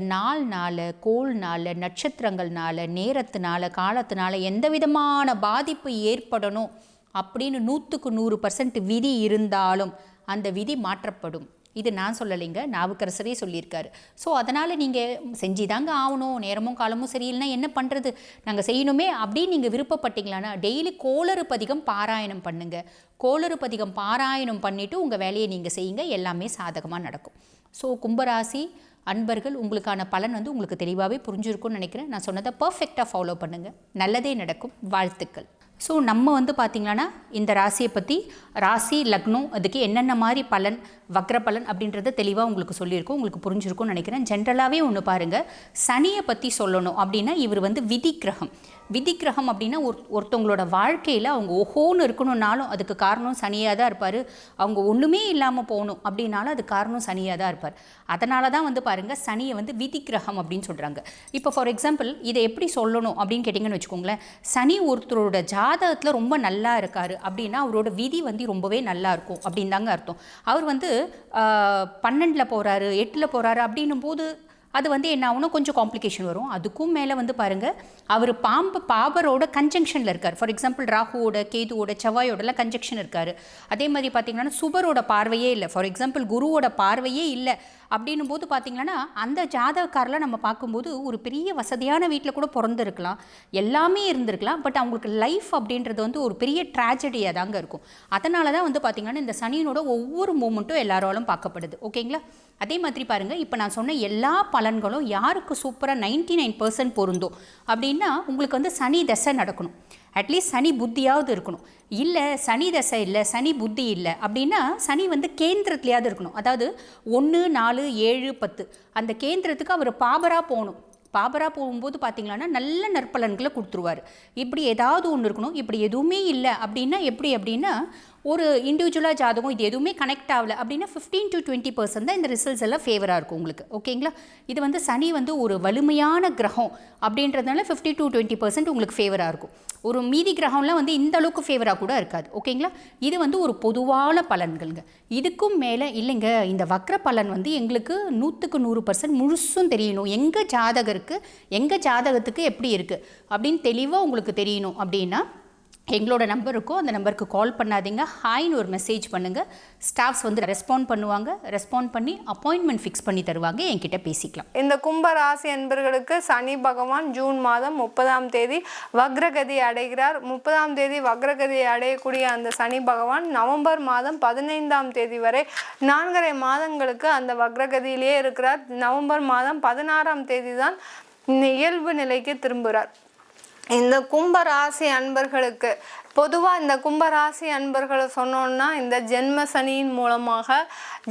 கோள்னால நட்சத்திரங்கள்னால நேரத்தினால காலத்தினால எந்த விதமான பாதிப்பு ஏற்படணும் அப்படின்னு 100க்கு 100% விதி இருந்தாலும் அந்த விதி மாற்றப்படும். இது நான் சொல்லலைங்க, நாவுக்கரசரே சொல்லியிருக்காரு. ஸோ அதனால் நீங்கள் செஞ்சுதாங்க ஆகணும், நேரமும் காலமும் சரியில்லைனா என்ன பண்ணுறது, நாங்கள் செய்யணுமே அப்படின்னு நீங்கள் விருப்பப்பட்டீங்களான்னா டெய்லி கோளறு பதிகம் பாராயணம் பண்ணுங்கள். கோளறு பதிகம் பாராயணம் பண்ணிவிட்டு உங்கள் வேலையை நீங்கள் செய்யுங்க, எல்லாமே சாதகமாக நடக்கும். ஸோ கும்பராசி அன்பர்கள், உங்களுக்கான பலன் வந்து உங்களுக்கு தெளிவாகவே புரிஞ்சிருக்கும்னு நினைக்கிறேன். நான் சொன்னதை பர்ஃபெக்டாக ஃபாலோ பண்ணுங்கள், நல்லதே நடக்கும். வாழ்த்துக்கள். ஸோ நம்ம வந்து பார்த்திங்கன்னா இந்த ராசியை பற்றி, ராசி லக்னம் அதுக்கு என்னென்ன மாதிரி பலன், வக்ர பலன் அப்படின்றத தெளிவாக உங்களுக்கு சொல்லியிருக்கோம், உங்களுக்கு புரிஞ்சிருக்கும்னு நினைக்கிறேன். ஜென்ரலாகவே ஒன்று பாருங்கள், சனியை பற்றி சொல்லணும் அப்படின்னா இவர் வந்து விதி கிரகம். விதி கிரகம் அப்படின்னா ஒருத்தவங்களோட வாழ்க்கையில் அவங்க ஓஹோன்னு இருக்கணும்னாலும் அதுக்கு காரணம் சனியாக தான் இருப்பார், அவங்க ஒன்றுமே இல்லாமல் போகணும் அப்படின்னாலும் அது காரணம் சனியாக தான் இருப்பார். அதனால தான் வந்து பாருங்கள் சனியை வந்து விதி கிரகம் அப்படின்னு சொல்கிறாங்க. இப்போ ஃபார் எக்ஸாம்பிள் இதை எப்படி சொல்லணும் அப்படின்னு கேட்டிங்கன்னு வச்சுக்கோங்களேன், சனி ஒருத்தரோட ஜாதகத்தில் ரொம்ப நல்லா இருக்கார் அப்படின்னா அவரோட விதி வந்து ரொம்பவே நல்லா இருக்கும் அப்படின்னு தாங்க அர்த்தம். அவர் வந்து 12ல் போகிறாரு 8ல் போகிறாரு அப்படின்னும் போது அது வந்து என்ன ஆகும்னா கொஞ்சம் காம்ப்ளிகேஷன் வரும். அதுக்கும் மேலே வந்து பாருங்கள், அவர் பாபரோட கன்ஜங்ஷனில் இருக்கார். ஃபார் எக்ஸாம்பிள் ராகுவோட, கேதுவோட, செவ்வாயோடலாம் கன்ஜங்ஷன் இருக்கார். அதே மாதிரி பார்த்திங்கன்னா சுபரோட பார்வையே இல்லை, ஃபார் எக்ஸாம்பிள் குருவோட பார்வையே இல்லை அப்படின்னும் போது பார்த்திங்கன்னா அந்த ஜாதகக்காரில் நம்ம பார்க்கும்போது ஒரு பெரிய வசதியான வீட்டில் கூட பிறந்திருக்கலாம், எல்லாமே இருந்திருக்கலாம், பட் அவங்களுக்கு லைஃப் அப்படின்றது வந்து ஒரு பெரிய ட்ராஜடியாக தாங்க இருக்கும். அதனால தான் வந்து பார்த்திங்கன்னா இந்த சனியினோட ஒவ்வொரு மூமெண்ட்டும் எல்லாராலும் பார்க்கப்படுது. ஓகேங்களா? அதே மாதிரி பாருங்கள், இப்போ நான் சொன்ன எல்லா பலன்களும் யாருக்கு சூப்பராக 99% பொருந்தும் அப்படின்னா உங்களுக்கு வந்து சனி தசை நடக்கணும், அட்லீஸ்ட் சனி புத்தியாவது இருக்கணும். இல்லை சனி தசை இல்லை, சனி புத்தி இல்லை அப்படின்னா சனி வந்து கேந்திரத்துலையாவது இருக்கணும். அதாவது 1, 4, 7, 10 அந்த கேந்திரத்துக்கு அவர் பாபராக போகணும். பாபராக போகும்போது பார்த்திங்கன்னா நல்ல நற்பலன்களை கொடுத்துருவார். இப்படி ஏதாவது ஒன்று இருக்கணும். இப்படி எதுவுமே இல்லை அப்படின்னா எப்படி அப்படின்னா ஒரு இண்டிவிஜுவலாக ஜாதகம் இது எதுவுமே கனெக்ட் ஆகலை அப்படின்னா 15 to 20% தான் இந்த ரிசல்ட்ஸ் எல்லாம் ஃபேவராக இருக்கும் உங்களுக்கு. ஓகேங்களா? இது வந்து சனி வந்து ஒரு வலிமையான கிரகம் அப்படின்றதுனால 50 to 20% உங்களுக்கு ஃபேவராக இருக்கும். ஒரு மீதி கிரகம்லாம் வந்து இந்த அளவுக்கு ஃபேவராக கூட இருக்காது. ஓகேங்களா? இது வந்து ஒரு பொதுவான பலன்கள்ங்க. இதுக்கும் மேலே இல்லைங்க, இந்த வக்ர பலன் வந்து எங்களுக்கு 100க்கு 100% முழுசும் தெரியணும், எங்கள் ஜாதகத்துக்கு எப்படி இருக்குது அப்படின்னு தெளிவாக உங்களுக்கு தெரியணும் அப்படின்னா எங்களோட நம்பர் இருக்கும், அந்த நம்பருக்கு கால் பண்ணாதீங்க, ஹாய்னு ஒரு மெசேஜ் பண்ணுங்கள். ஸ்டாஃப்ஸ் வந்து ரெஸ்பாண்ட் பண்ணுவாங்க. ரெஸ்பாண்ட் பண்ணி அப்பாயின்மெண்ட் ஃபிக்ஸ் பண்ணி தருவாங்க, என்கிட்ட பேசிக்கலாம். இந்த கும்பராசி அன்பர்களுக்கு சனி பகவான் ஜூன் மாதம் 30ஆம் தேதி வக்ரகதி அடைகிறார். 30ஆம் தேதி வக்ரகதி அடையக்கூடிய அந்த சனி பகவான் நவம்பர் மாதம் 15ஆம் தேதி வரை 4.5 மாதங்களுக்கு அந்த வக்ரகதியிலே இருக்கிறார். நவம்பர் மாதம் 16ஆம் தேதி தான் இயல்பு நிலைக்கு திரும்புகிறார். இந்த கும்பராசி அன்பர்களுக்கு பொதுவாக இந்த கும்பராசி அன்பர்களை சொன்னோன்னா இந்த ஜென்ம சனியின் மூலமாக,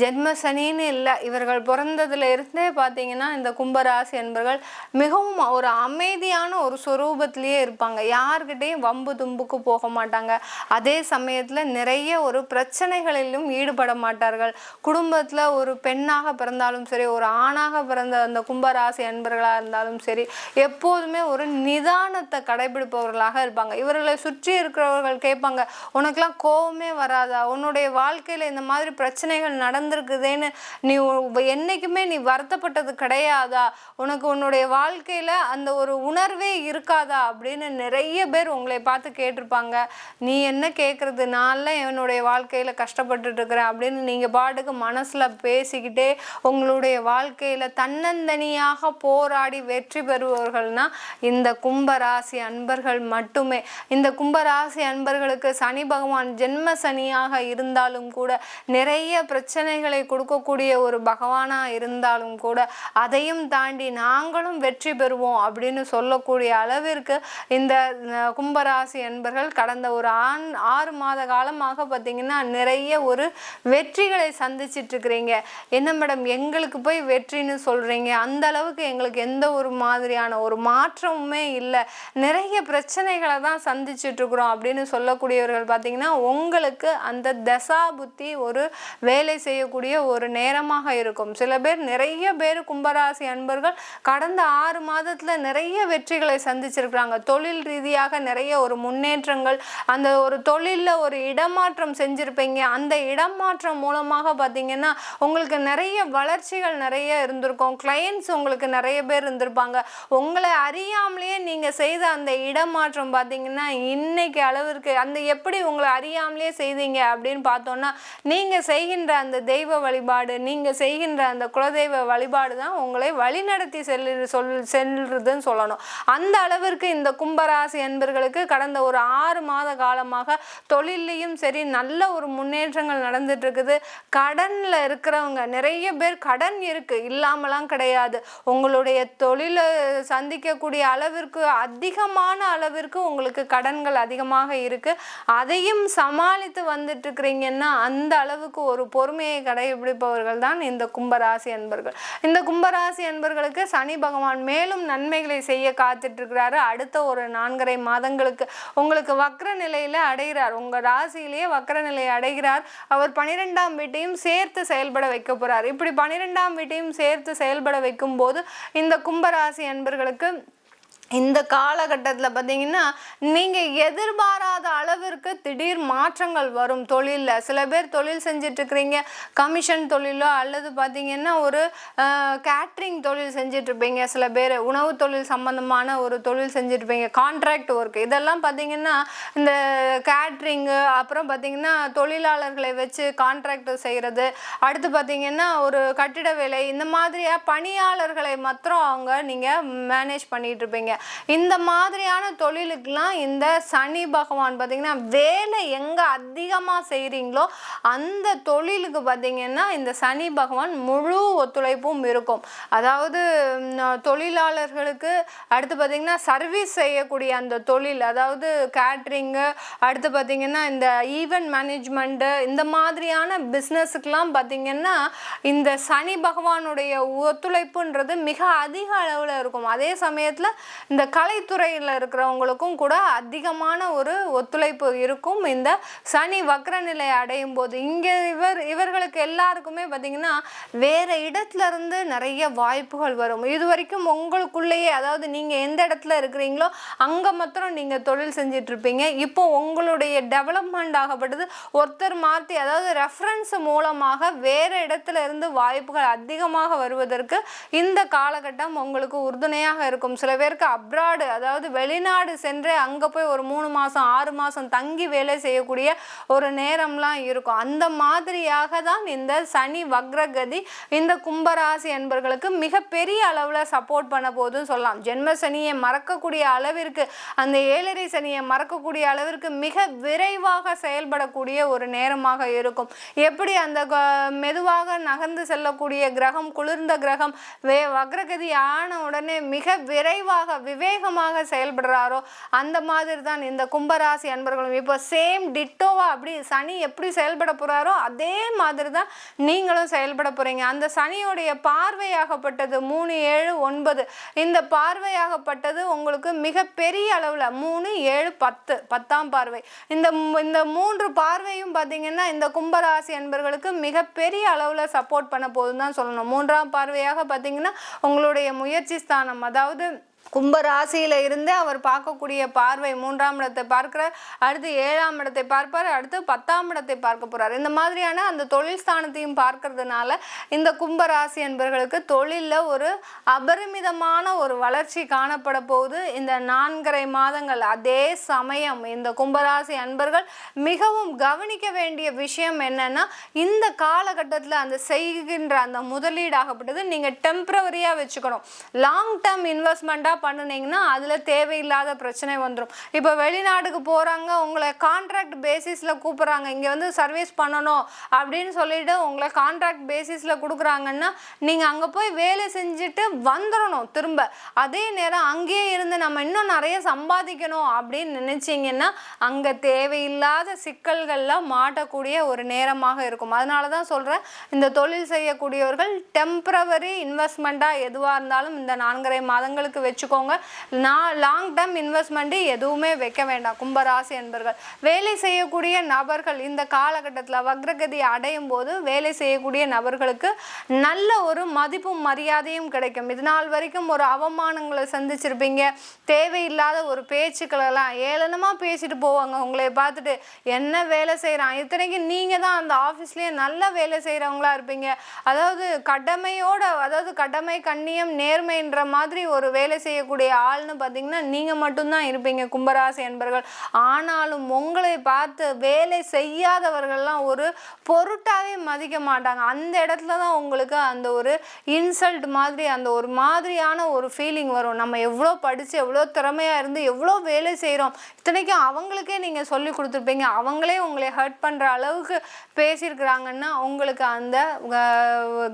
ஜென்ம சனின்னு இல்லை, இவர்கள் பிறந்ததுல இருந்தே பார்த்தீங்கன்னா இந்த கும்பராசி அன்பர்கள் மிகவும் ஒரு அமைதியான ஒரு சொரூபத்திலேயே இருப்பாங்க. யார்கிட்டையும் வம்பு தும்புக்கு போக மாட்டாங்க. அதே சமயத்தில் நிறைய ஒரு பிரச்சனைகளிலும் ஈடுபட மாட்டார்கள். குடும்பத்தில் ஒரு பெண்ணாக பிறந்தாலும் சரி, ஒரு ஆணாக பிறந்த அந்த கும்பராசி அன்பர்களாக இருந்தாலும் சரி, எப்போதுமே ஒரு நிதானத்தை கடைபிடிப்பவர்களாக இருப்பாங்க. இவர்களை சுற்றி இருக்கிறவர்கள் கேட்பாங்க, உனக்கெல்லாம் கோபமே வராதா, உன்னுடைய வாழ்க்கையில் இந்த மாதிரி பிரச்சனைகள் நடந்திருக்குதேன்னு நீ என்னைக்குமே நீ வருத்தப்பட்டது கிடையாதா, உனக்கு உன்னுடைய வாழ்க்கையில் அந்த ஒரு உணர்வே இருக்காதா அப்படின்னு நிறைய பேர் உங்களை பார்த்து கேட்டிருப்பாங்க. நீ என்ன கேட்குறது, நான்லாம் என்னுடைய வாழ்க்கையில் கஷ்டப்பட்டுட்டு இருக்கிறேன் அப்படின்னு நீங்கள் பாட்டுக்கு மனசில் பேசிக்கிட்டே உங்களுடைய வாழ்க்கையில் தன்னந்தனியாக போராடி வெற்றி பெறுபவர்கள்னா இந்த கும்பராசி அன்பர்கள் மட்டுமே. இந்த கும்பராசி அன்பர்களுக்கு சனி பகவான் ஜென்ம சனியாக இருந்தாலும் கூட, நிறைய பிரச்சனைகளை கொடுக்கக்கூடிய ஒரு பகவானாக இருந்தாலும் கூட, அதையும் தாண்டி நாங்களும் வெற்றி பெறுவோம் அப்படின்னு சொல்லக்கூடிய அளவிற்கு இந்த கும்பராசி அன்பர்கள் கடந்த ஒரு 6 மாத காலமாக பார்த்தீங்கன்னா நிறைய ஒரு வெற்றிகளை சந்திச்சிட்டு இருக்கிறீங்க. என்ன மேடம் எங்களுக்கு போய் வெற்றின்னு சொல்கிறீங்க, அந்த அளவுக்கு எங்களுக்கு எந்த ஒரு மாதிரியான ஒரு மாற்றமுமே இல்லை, நிறைய பிரச்சனைகளை தான் சந்திச்சுட்டு இருக்கிறோம் அப்படின்னு சொல்லக்கூடியவர்கள் பார்த்தீங்கன்னா உங்களுக்கு அந்த தசா புத்தி ஒரு வேலை செய்யக்கூடிய ஒரு நேரமாக இருக்கும். சில பேர், நிறைய பேர் கும்பராசி அன்பர்கள் கடந்த 6 மாதத்தில் நிறைய வெற்றிகளை சந்திச்சிருக்கிறாங்க. தொழில் ரீதியாக நிறைய ஒரு முன்னேற்றங்கள், அந்த ஒரு தொழிலில் ஒரு இடமாற்றம் செஞ்சுருப்பீங்க. அந்த இடமாற்றம் மூலமாக பார்த்தீங்கன்னா உங்களுக்கு நிறைய வளர்ச்சிகள் நிறைய இருந்திருக்கும். கிளையன்ட்ஸ் உங்களுக்கு நிறைய பேர் இருந்திருப்பாங்க. உங்களை அறியாமலேயே நீங்கள் செய்த அந்த இடமாற்றம் பார்த்தீங்கன்னா இன்னைக்கு அளவிற்கு அந்த எப்படி உங்களை அறியாமலே செய்தீங்க அப்படின்னு பார்த்தோன்னா, நீங்கள் செய்கின்ற அந்த தெய்வ வழிபாடு, நீங்கள் செய்கின்ற அந்த குலதெய்வ வழிபாடு தான் உங்களை வழிநடத்தி செல்றதுன்னு சொல்லணும். அந்த அளவிற்கு இந்த கும்பராசி அன்பர்களுக்கு கடந்த ஒரு 6 மாத காலமாக தொழிலையும் சரி நல்ல ஒரு முன்னேற்றங்கள் நடந்துட்டு இருக்குது. கடனில் இருக்கிறவங்க நிறைய பேர், கடன் இருக்கு இல்லாமலாம் கிடையாது, உங்களுடைய தொழிலை சந்திக்கக்கூடிய அளவிற்கு அதிகமான அளவிற்கு உங்களுக்கு கடன்கள் அதிகமாக இருக்கு. அதையும் சமாளித்து வந்துட்டு இருக்கிறீங்கன்னா அந்த அளவுக்கு ஒரு பொறுமையை கடைபிடிப்பவர்கள் தான் இந்த கும்பராசி அன்பர்கள். இந்த கும்பராசி அன்பர்களுக்கு சனி பகவான் மேலும் நன்மைகளை செய்ய காத்துட்டு இருக்கிறாரு. அடுத்த ஒரு 4.5 மாதங்களுக்கு உங்களுக்கு வக்ர நிலையில அடைகிறார். உங்க ராசியிலேயே வக்ர நிலையை அடைகிறார். அவர் 12ஆம் வீட்டையும் சேர்த்து செயல்பட வைக்க போறார். இப்படி 12ஆம் வீட்டையும் சேர்த்து செயல்பட வைக்கும் போது இந்த கும்பராசி அன்பர்களுக்கு இந்த காலகட்டத்தில் பார்த்தீங்கன்னா நீங்கள் எதிர்பாராத அளவிற்கு திடீர் மாற்றங்கள் வரும் தொழிலில். சில பேர் தொழில் செஞ்சிட்ருக்கிறீங்க, கமிஷன் தொழிலோ அல்லது பார்த்தீங்கன்னா ஒரு கேட்ரிங் தொழில் செஞ்சிட்ருப்பீங்க. சில பேர் உணவு தொழில் சம்மந்தமான ஒரு தொழில் செஞ்சிட்ருப்பீங்க, கான்ட்ராக்ட் ஒர்க். இதெல்லாம் பார்த்தீங்கன்னா இந்த கேட்ரிங்கு, அப்புறம் பார்த்தீங்கன்னா தொழிலாளர்களை வச்சு கான்ட்ராக்ட் செய்கிறது, அடுத்து பார்த்தீங்கன்னா ஒரு கட்டிட வேலை, இந்த மாதிரியாக பணியாளர்களை மாத்திரம் நீங்கள் மேனேஜ் பண்ணிகிட்டு இருப்பீங்க. இந்த மாதிரியான தொழிலுக்கெல்லாம் இந்த சனி பகவான் பார்த்தீங்கன்னா வேலை எங்கே அதிகமாக செய்கிறீங்களோ அந்த தொழிலுக்கு பார்த்தீங்கன்னா இந்த சனி பகவான் முழு ஒத்துழைப்பும் இருக்கும். அதாவது தொழிலாளர்களுக்கு அடுத்து பார்த்தீங்கன்னா சர்வீஸ் செய்யக்கூடிய அந்த தொழில், அதாவது கேட்ரிங்கு, அடுத்து பார்த்தீங்கன்னா இந்த ஈவெண்ட் மேனேஜ்மெண்ட்டு, இந்த மாதிரியான பிஸ்னஸுக்கெலாம் பார்த்தீங்கன்னா இந்த சனி பகவானுடைய ஒத்துழைப்புன்றது மிக அதிக அளவில் இருக்கும். அதே சமயத்தில் இந்த கலைத்துறையில் இருக்கிறவங்களுக்கும் கூட அதிகமான ஒரு ஒத்துழைப்பு இருக்கும் இந்த சனி வக்ர நிலை அடையும் போது. இங்கே இவர்களுக்கு எல்லாருக்குமே பார்த்தீங்கன்னா வேற இடத்துல இருந்து நிறைய வாய்ப்புகள் வரும். இது வரைக்கும் உங்களுக்குள்ளேயே, அதாவது நீங்கள் எந்த இடத்துல இருக்கிறீங்களோ அங்கே மாத்திரம் நீங்கள் தொழில் செஞ்சிட்டு இருப்பீங்க. இப்போ உங்களுடைய டெவலப்மெண்ட் ஆகப்பட்டது ஒருத்தர் மாற்றி, அதாவது ரெஃபரன்ஸ் மூலமாக வேற இடத்துல இருந்து வாய்ப்புகள் அதிகமாக வருவதற்கு இந்த காலகட்டம் உங்களுக்கு உறுதுணையாக இருக்கும். சில பேருக்கு அப்ராடு, அதாவது வெளிநாடு சென்று அங்கே போய் ஒரு 3 மாதம் 6 மாதம் தங்கி வேலை செய்யக்கூடிய ஒரு நேரம்லாம் இருக்கும். அந்த மாதிரியாக தான் இந்த சனி வக்ரகதி இந்த கும்பராசி என்பர்களுக்கு மிகப்பெரிய அளவில் சப்போர்ட் பண்ண போதுன்னு சொல்லலாம். ஜென்ம சனியை மறக்கக்கூடிய அளவிற்கு, அந்த 7.5 சனியை மறக்கக்கூடிய அளவிற்கு மிக விரைவாக செயல்படக்கூடிய ஒரு நேரமாக இருக்கும். எப்படி அந்த மெதுவாக நகர்ந்து செல்லக்கூடிய கிரகம், குளிர்ந்த கிரகம் வக்ரகதி ஆன உடனே மிக விரைவாக விவேகமாக செயல்படுறாரோ அந்த மாதிரி தான் இந்த கும்பராசி அன்பர்களும் இப்போ சேம் டிட்டோவா அப்படி சனி எப்படி செயல்பட போறாரோ அதே மாதிரி தான் நீங்களும் செயல்பட போறீங்க. அந்த சனியோடைய பார்வையாகப்பட்டது 3, 7, 9 இந்த பார்வையாகப்பட்டது உங்களுக்கு மிகப்பெரிய அளவில் 3, 7, 10 10ஆம் பார்வை. இந்த 3 பார்வையும் பார்த்தீங்கன்னா இந்த கும்பராசி அன்பர்களுக்கு மிகப்பெரிய அளவில் சப்போர்ட் பண்ண போதுன்னு தான் சொல்லணும். 3ஆம் பார்வையாக பார்த்தீங்கன்னா உங்களுடைய முயற்சி ஸ்தானம், அதாவது கும்பராசியில இருந்து அவர் பார்க்கக்கூடிய பார்வை 3ஆம் இடத்தை பார்க்கிறார், அடுத்து 7ஆம் இடத்தை பார்ப்பார், அடுத்து 10ஆம் இடத்தை பார்க்க போறார். இந்த மாதிரியான அந்த தொழில் ஸ்தானத்தையும் பார்க்கறதுனால இந்த கும்பராசி என்பவர்களுக்கு தொழிலில் ஒரு அபரிமிதமான ஒரு வளர்ச்சி காணப்பட போகுது இந்த 4.5 மாதங்கள். அதே சமயம் இந்த கும்பராசி அன்பர்கள் மிகவும் கவனிக்க வேண்டிய விஷயம் என்னன்னா, இந்த காலகட்டத்தில் அந்த செய்கின்ற அந்த முதலீடாகப்பட்டது நீங்க டெம்பரவரியா வச்சுக்கணும். லாங் டேர்ம் இன்வெஸ்ட்மெண்டா பண்ணுனீங்கன்னா அதுல தேவையில்லாத பிரச்சனை வந்துடும். இப்போ வெளிநாட்டுக்கு போறாங்க, உங்களை கான்ட்ராக்ட் பேசிஸ்ல கூப்பிடுறாங்க, இங்க வந்து சர்வீஸ் பண்ணணும் அப்படின்னு சொல்லிட்டு உங்களை கான்ட்ராக்ட் பேசிஸ்ல கொடுக்குறாங்கன்னா நீங்க அங்க போய் வேலை செஞ்சுட்டு வந்துடணும் திரும்ப. அதே நேரம் அங்கேயே இருந்து நம்ம இன்னும் நிறைய சம்பாதிக்கணும் அப்படின்னு நினைச்சீங்கன்னா அங்க தேவையில்லாத சிக்கல்கள்ல மாட்டக்கூடிய ஒரு நேரமாக இருக்கும். அதனாலதான் சொல்றேன், இந்த தொழில் செய்யக்கூடியவர்கள் டெம்பரவரி இன்வெஸ்ட்மெண்டா எதுவா இருந்தாலும் இந்த 4.5 மாதங்களுக்கு வச்சுக்கோங்க. லாங் டேர்ம் இன்வெஸ்ட்மெண்ட் எதுவுமே வைக்க வேண்டாம் கும்பராசி என்பர்கள். வேலை செய்யக்கூடிய நபர்கள் இந்த காலகட்டத்தில் வக்ரகதி அடையும் போது வேலை செய்யக்கூடிய நபர்களுக்கு நல்ல ஒரு மதிப்பும் மரியாதையும் கிடைக்கும். இது நாள் வரைக்கும் ஒரு அவமானங்களை சந்திச்சிருப்பீங்க, தேவையில்லாத ஒரு பேச்சுக்களெல்லாம் ஏளனமா பேசிட்டு போவாங்க. உங்களை பார்த்துட்டு என்ன வேலை செய்யறான், இத்தனைக்கு நீங்க தான் அந்த ஆஃபீஸ்லயே நல்ல வேலை செய்யறவங்களா இருப்பீங்க. அதாவது கடமையோட, அதாவது கடமை கண்ணியம் நேர்மைன்ற மாதிரி ஒரு வேலை செய்யக்கூடிய ஆள்னு பார்த்தீங்கன்னா நீங்க மட்டும்தான் இருப்பீங்க கும்பராசி என்பர்கள். ஆனாலும் உங்களை பார்த்து வேலை செய்யாதவர்கள்லாம் ஒரு பொருட்டாவே மதிக்க மாட்டாங்க. அந்த இடத்துல தான் உங்களுக்கு அந்த ஒரு இன்சல்ட் மாதிரி, அந்த ஒரு மாதிரியான ஒரு ஃபீலிங் வரும். நம்ம எவ்வளோ படிச்சு எவ்வளோ திறமையா இருந்து எவ்வளோ வேலை செய்கிறோம், இத்தனைக்கும் அவங்களுக்கே நீங்க சொல்லி கொடுத்துருப்பீங்க, அவங்களே உங்களை ஹர்ட் பண்ற அளவுக்கு பேசியிருக்கிறாங்கன்னா உங்களுக்கு அந்த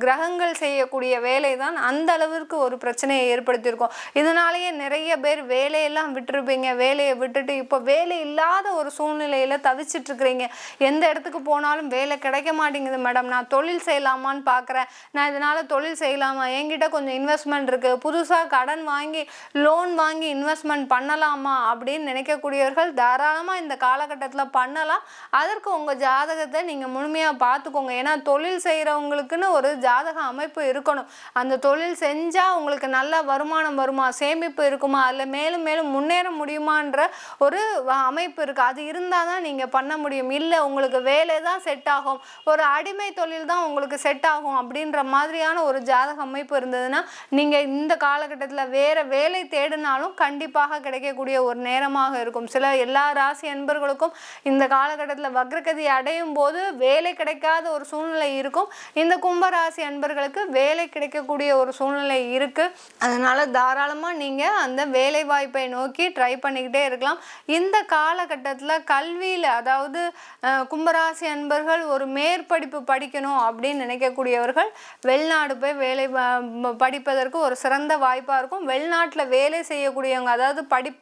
கிரகங்கள் செய்யக்கூடிய வேலை தான் அந்த அளவிற்கு ஒரு பிரச்சனையை ஏற்படுத்தியிருக்கும். இதனாலேயே நிறைய பேர் வேலையெல்லாம் விட்டுருப்பீங்க. வேலையை விட்டுட்டு இப்போ வேலை இல்லாத ஒரு சூழ்நிலையில தவிச்சிட்டு இருக்கிறீங்க. எந்த இடத்துக்கு போனாலும் வேலை கிடைக்க மாட்டேங்குது மேடம், நான் தொழில் செய்யலாமான்னு பார்க்குறேன், நான் இதனால தொழில் செய்யலாமா, என்கிட்ட கொஞ்சம் இன்வெஸ்ட்மெண்ட் இருக்கு, புதுசாக கடன் வாங்கி லோன் வாங்கி இன்வெஸ்ட்மெண்ட் பண்ணலாமா அப்படின்னு நினைக்கக்கூடியவர்கள் தாராளமாக இந்த காலகட்டத்தில் பண்ணலாம். அதற்கு உங்கள் ஜாதகத்தை நீங்கள் முழுமையாக பார்த்துக்கோங்க. ஏன்னா தொழில் செய்கிறவங்களுக்குன்னு ஒரு ஜாதக அமைப்பு இருக்கணும். அந்த தொழில் செஞ்சால் உங்களுக்கு நல்ல வருமானம் வருமா, சேமிப்பு இருக்குமா, அதில் மேலும் மேலும் முன்னேற முடியுமான்ற ஒரு அமைப்பு இருக்குது. அது இருந்தால் தான் நீங்கள் பண்ண முடியும். இல்லை உங்களுக்கு வேலை தான் செட் ஆகும், ஒரு அடிமை தொழில் தான் உங்களுக்கு செட் ஆகும் அப்படின்ற மாதிரியான ஒரு ஜாதக அமைப்பு இருந்ததுன்னா நீங்கள் இந்த காலகட்டத்தில் வேறு வேலை தேடினாலும் கண்டிப்பாக கிடைக்கக்கூடிய ஒரு நேரமாக இருக்கும். எல்லா ராசி அன்பர்களுக்கும் இந்த காலகட்டத்தில் வக்ரகதி அடையும் போது வேலை கிடைக்காத ஒரு சூழ்நிலை இருக்கும். இந்த கும்பராசி அன்பர்களுக்கு வேலை கிடைக்கக்கூடிய ஒரு சூழ்நிலை இருக்குது. அதனால் தாராளமாக நீங்கள் அந்த வேலை வாய்ப்பை நோக்கி ட்ரை பண்ணிக்கிட்டே இருக்கலாம். இந்த காலகட்டத்தில் கல்வியில், அதாவது கும்பராசி அன்பர்கள் ஒரு மேற்படிப்பு படிக்கணும் அப்படின்னு நினைக்கக்கூடியவர்கள் வெளிநாடு போய் வேலை படிப்பதற்கு ஒரு சிறந்த வாய்ப்பாக இருக்கும். வெளிநாட்டில் வேலை செய்யக்கூடியவங்க, அதாவது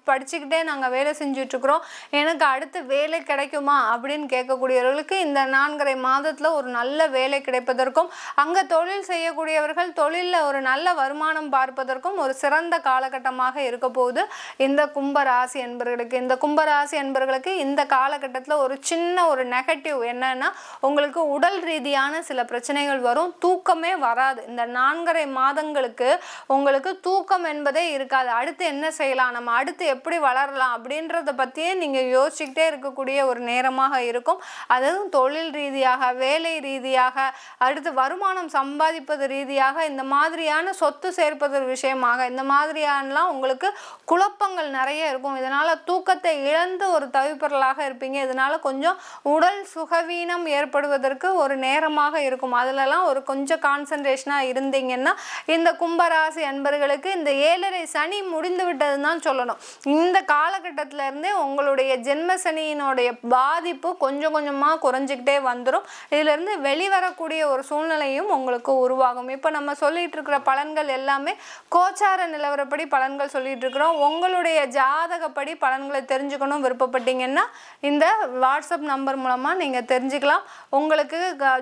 படிச்சுக்கிட்டே நாங்கள் வேலை செஞ்சிட்ருக்குறோம், எனக்கு அடுத்து வேலை கிடைக்குமா அப்படின்னு கேட்கக்கூடியவர்களுக்கு இந்த 4.5 மாதத்தில் ஒரு நல்ல வேலை கிடைப்பதற்கும், அங்கே தொழில் செய்யக்கூடியவர்கள் தொழிலில் ஒரு நல்ல வருமானம் பார்ப்பதற்கும் ஒரு சிறந்த காலகட்டமாக இருக்க போகுது இந்த கும்பராசி என்பர்களுக்கு. இந்த கும்பராசி என்பர்களுக்கு இந்த காலகட்டத்தில் ஒரு சின்ன ஒரு நெகட்டிவ் என்னன்னா, உங்களுக்கு உடல் ரீதியான சில பிரச்சனைகள் வரும். தூக்கமே வராது. இந்த 4.5 மாதங்களுக்கு உங்களுக்கு தூக்கம் என்பதே இருக்காது. அடுத்து என்ன செய்யலாம், நம்ம அடுத்து எப்படி வளரலாம் அப்படின்றத பற்றியே நீங்கள் யோசிச்சுக்கிட்டே இருக்கக்கூடிய ஒரு நேரமாக இருக்கும். அதுவும் தொழில் ரீதியாக, வேலை ரீதியாக, அடுத்து வருமானம் சம்பாதிப்பது ரீதியாக, இந்த மாதிரியான சொத்து சேர்ப்பது விஷயமாக, இந்த மாதிரியானலாம் உங்களுக்கு குழப்பங்கள் நிறைய இருக்கும். இதனால் தூக்கத்தை இழந்து ஒரு தவிப்பொருளாக இருப்பீங்க. இதனால் கொஞ்சம் உடல் சுகவீனம் ஏற்படுவதற்கு ஒரு நேரமாக இருக்கும். அதிலலாம் ஒரு கொஞ்சம் கான்சன்ட்ரேஷனாக இருந்தீங்கன்னா இந்த கும்பராசி அன்பர்களுக்கு இந்த 7.5 சனி முடிந்து விட்டதுன்னு தான் சொல்லணும். இந்த காலகட்டத்தில இருந்தே உங்களுடைய ஜென்ம சனியினுடைய பாதிப்பு கொஞ்சம் கொஞ்சமாக குறைஞ்சிக்கிட்டே வந்துடும். இதிலிருந்து வெளிவரக்கூடிய ஒரு சூழ்நிலையும் உங்களுக்கு உருவாகும். இப்போ நம்ம சொல்லிட்டு இருக்கிற பலன்கள் எல்லாமே கோச்சார நிலவரப்படி பலன்கள் சொல்லிட்டு இருக்கிறோம். உங்களுடைய ஜாதகப்படி பலன்களை தெரிஞ்சுக்கணும் விருப்பப்பட்டீங்கன்னா இந்த வாட்ஸ்அப் நம்பர் மூலமாக நீங்கள் தெரிஞ்சுக்கலாம். உங்களுக்கு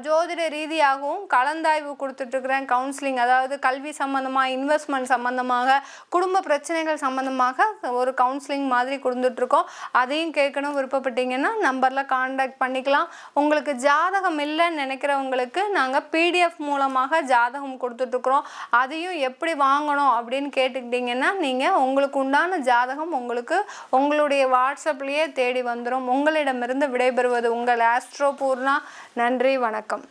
ஜோதிட ரீதியாகவும் கலந்தாய்வு கொடுத்துட்ருக்குறேன். கவுன்சிலிங், அதாவது கல்வி சம்மந்தமாக, இன்வெஸ்ட்மெண்ட் சம்மந்தமாக, குடும்ப பிரச்சனைகள் சம்மந்தமாக ஒரு கவுன்சிலிங் மாதிரி கொடுத்துட்ருக்கோம். அதையும் கேட்கணும் விருப்பப்பட்டீங்கன்னா நம்பரில் கான்டாக்ட் பண்ணிக்கலாம். உங்களுக்கு ஜாதகம் இல்லைன்னு நினைக்கிறவங்களுக்கு நாங்கள் பிடிஎஃப் மூலமாக ஜாதகம் கொடுத்துட்ருக்குறோம். அதையும் எப்படி வாங்கணும் அப்படின்னு கேட்டுக்கிட்டிங்கன்னா நீங்கள் உங்களுக்கு உண்டான ஜாதகம் உங்களுக்கு உங்களுடைய வாட்ஸ்அப்லேயே தேடி வந்துடும். உங்களிடமிருந்து விடைபெறுவது உங்கள் ஆஸ்ட்ரோ பூர்ணா. நன்றி, வணக்கம்.